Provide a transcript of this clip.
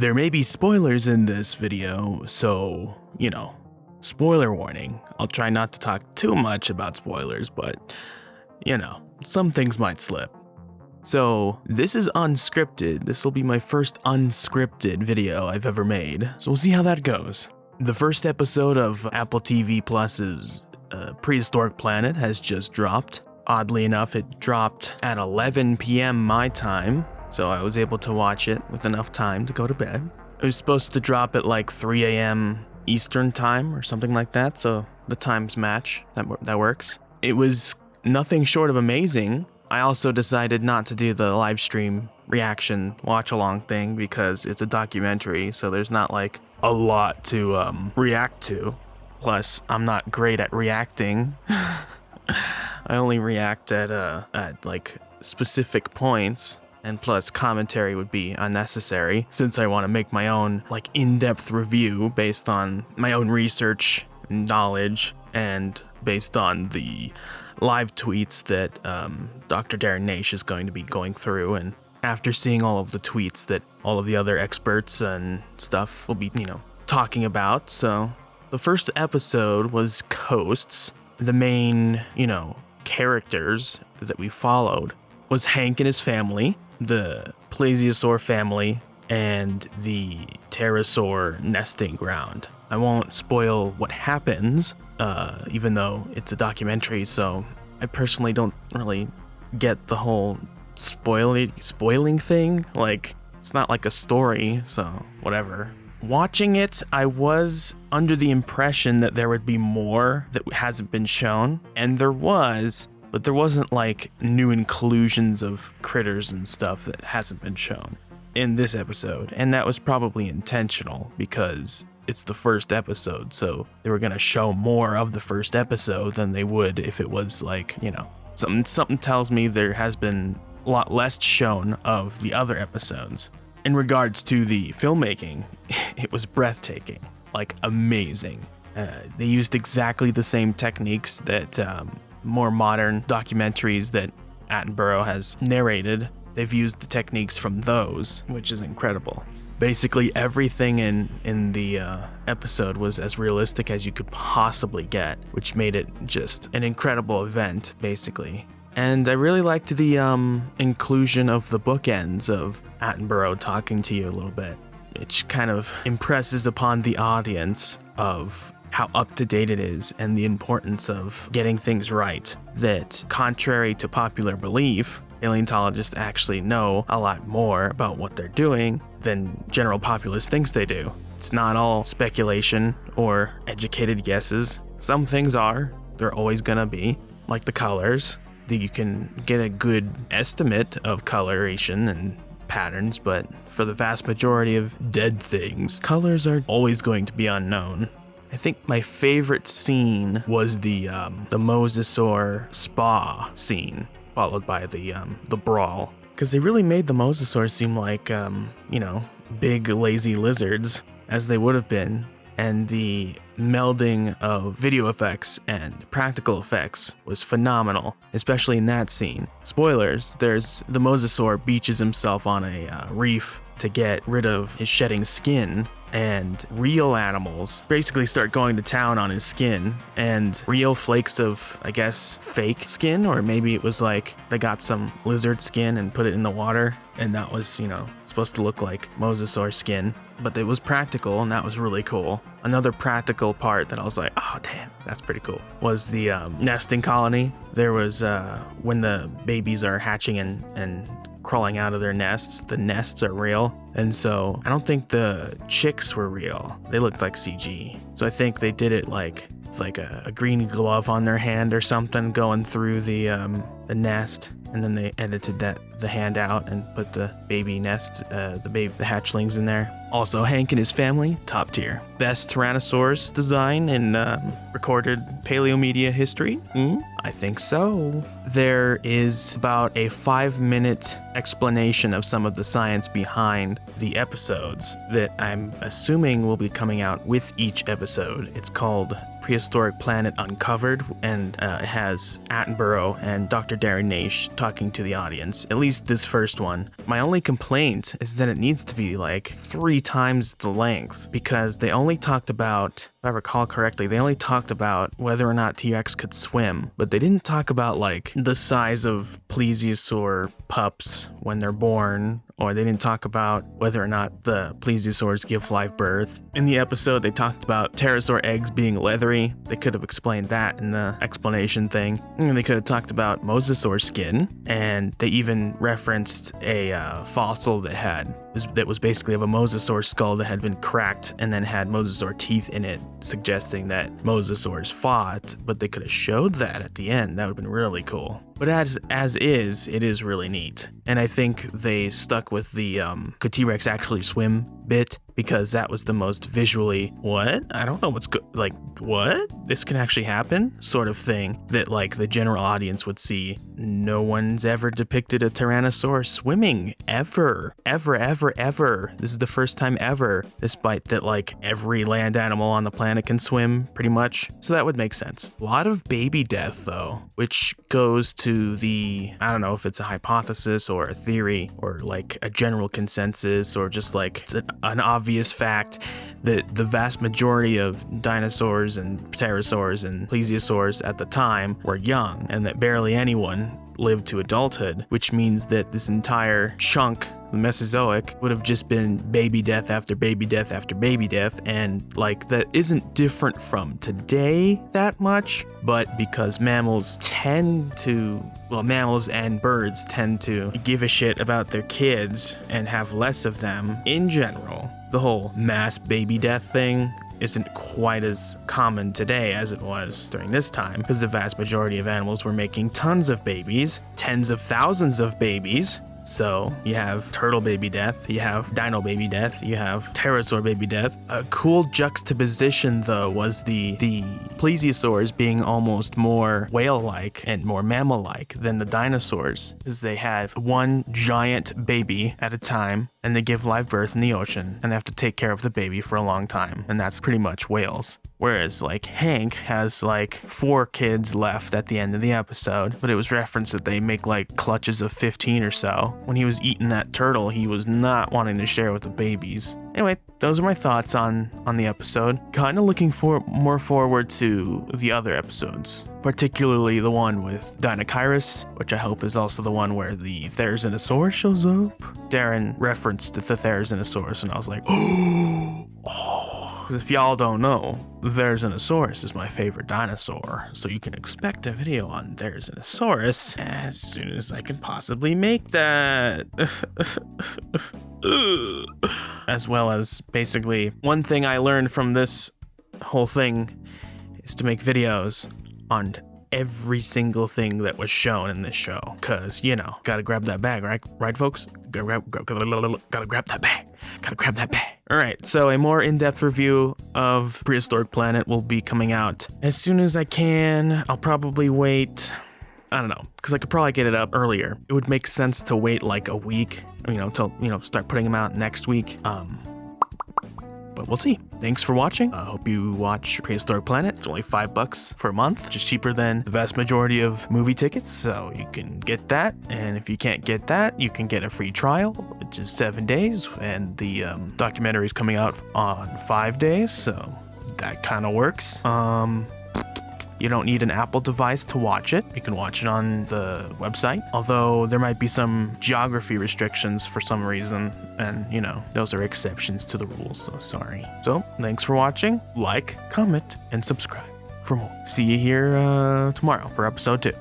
There may be spoilers in this video, so, spoiler warning. I'll try not to talk too much about spoilers, but, some things might slip. So, this is unscripted. This will be my first unscripted video I've ever made, so we'll see how that goes. The first episode of Apple TV Plus's Prehistoric Planet has just dropped. Oddly enough, it dropped at 11 p.m. my time, so I was able to watch it with enough time to go to bed. It was supposed to drop at like 3 a.m. Eastern time or something like that, so the times match. That works. It was nothing short of amazing. I also decided not to do the live stream reaction watch-along thing because it's a documentary, so there's not like a lot to react to. Plus, I'm not great at reacting. I only react at like specific points, and plus commentary would be unnecessary since I want to make my own like in-depth review based on my own research, knowledge, and based on the live tweets that Dr. Darren Naish is going to be going through, and after seeing all of the tweets that all of the other experts and stuff will be, talking about. So the first episode was Coasts. The main, characters that we followed was Hank and his family, the Plesiosaur family, and the pterosaur nesting ground. I won't spoil what happens, even though it's a documentary, so I personally don't really get the whole spoiling thing. Like, it's not like a story, so whatever. Watching it, I was under the impression that there would be more that hasn't been shown, and there was, but there wasn't like new inclusions of critters and stuff that hasn't been shown in this episode, and that was probably intentional because it's the first episode, so they were gonna show more of the first episode than they would if it was like, something tells me there has been a lot less shown of the other episodes. In regards to the filmmaking, it was breathtaking, like amazing. They used exactly the same techniques that more modern documentaries that Attenborough has narrated. They've used the techniques from those, which is incredible. Basically everything in the episode was as realistic as you could possibly get, which made it just an incredible event, basically. And I really liked the inclusion of the bookends of Attenborough talking to you a little bit, which kind of impresses upon the audience of how up-to-date it is and the importance of getting things right, that contrary to popular belief, paleontologists actually know a lot more about what they're doing than general populace thinks they do. It's not all speculation or educated guesses. Some things are, they're always gonna be, like the colors. You can get a good estimate of coloration and patterns, but for the vast majority of dead things, colors are always going to be unknown. I think my favorite scene was the Mosasaur spa scene, followed by the brawl, because they really made the Mosasaurs seem like big lazy lizards, as they would have been. And the melding of video effects and practical effects was phenomenal, especially in that scene. Spoilers, there's the Mosasaur beaches himself on a reef to get rid of his shedding skin, and real animals basically start going to town on his skin, and real flakes of, I guess, fake skin, or maybe it was like they got some lizard skin and put it in the water, and that was, supposed to look like Mosasaur skin. But it was practical, and that was really cool. Another practical part that I was like, oh damn, that's pretty cool, was the nesting colony. There was, when the babies are hatching and crawling out of their nests, the nests are real. And so I don't think the chicks were real. They looked like CG. So I think they did it like a green glove on their hand or something going through the nest. And then they edited the hand out and put the baby nests, the hatchlings in there. Also, Hank and his family, top tier. Best Tyrannosaurus design in recorded paleomedia history? I think so. There is about a 5-minute explanation of some of the science behind the episodes that I'm assuming will be coming out with each episode. It's called Prehistoric Planet Uncovered, and it has Attenborough and Dr. Darren Naish talking to the audience, at least this first one. My only complaint is that it needs to be like 3 times the length, because they only talked about, if I recall correctly, they only talked about whether or not T-Rex could swim, but they didn't talk about like the size of plesiosaur pups when they're born, or they didn't talk about whether or not the plesiosaurs give live birth. In the episode, they talked about pterosaur eggs being leathery. They could have explained that in the explanation thing. And they could have talked about mosasaur skin, and they even referenced a fossil that was basically of a mosasaur skull that had been cracked and then had mosasaur teeth in it, suggesting that mosasaurs fought, but they could have showed that at the end. That would have been really cool. But as is, it is really neat. And I think they stuck with the could T-Rex actually swim bit, because that was the most visually, what? I don't know what's like, what? This can actually happen? Sort of thing that like the general audience would see. No one's ever depicted a Tyrannosaurus swimming, ever. This is the first time ever, despite that like every land animal on the planet can swim, pretty much. So that would make sense. A lot of baby death though, which goes to the, I don't know if it's a hypothesis or a theory or like a general consensus or just like an obvious fact that the vast majority of dinosaurs and pterosaurs and plesiosaurs at the time were young, and that barely anyone lived to adulthood, which means that this entire chunk, the Mesozoic, would have just been baby death after baby death after baby death, and like that isn't different from today that much, but because mammals and birds tend to give a shit about their kids and have less of them in general, the whole mass baby death thing isn't quite as common today as it was during this time, because the vast majority of animals were making tons of babies, tens of thousands of babies. So you have turtle baby death, you have dino baby death, you have pterosaur baby death. A cool juxtaposition though was the plesiosaurs being almost more whale-like and more mammal-like than the dinosaurs, because they have one giant baby at a time and they give live birth in the ocean and they have to take care of the baby for a long time, and that's pretty much whales. Whereas like Hank has like 4 kids left at the end of the episode, but it was referenced that they make like clutches of 15 or so. When he was eating that turtle, he was not wanting to share with the babies. Anyway, those are my thoughts on the episode. Kind of looking more forward to the other episodes, particularly the one with Dinosaurs, which I hope is also the one where the Therizinosaurus shows up. Darren referenced the Therizinosaurus, and I was like, oh. If y'all don't know, Therizinosaurus is my favorite dinosaur, so you can expect a video on Therizinosaurus as soon as I can possibly make that. As well as basically, one thing I learned from this whole thing is to make videos on every single thing that was shown in this show, because, you know, gotta grab that bag, right folks? Gotta grab that bag. Alright, so a more in-depth review of Prehistoric Planet will be coming out as soon as I can. I'll probably wait, I don't know, because I could probably get it up earlier. It would make sense to wait like a week, till, start putting them out next week. But we'll see. Thanks for watching. I hope you watch Prehistoric Planet. It's only $5 for a month, which is cheaper than the vast majority of movie tickets, so you can get that. And if you can't get that, you can get a free trial, which is 7 days, and the documentary is coming out on 5 days, so that kind of works. You don't need an Apple device to watch it. You can watch it on the website, although there might be some geography restrictions for some reason, and those are exceptions to the rules, so sorry. So thanks for watching. Like, comment, and subscribe for more. See you here tomorrow for episode 2.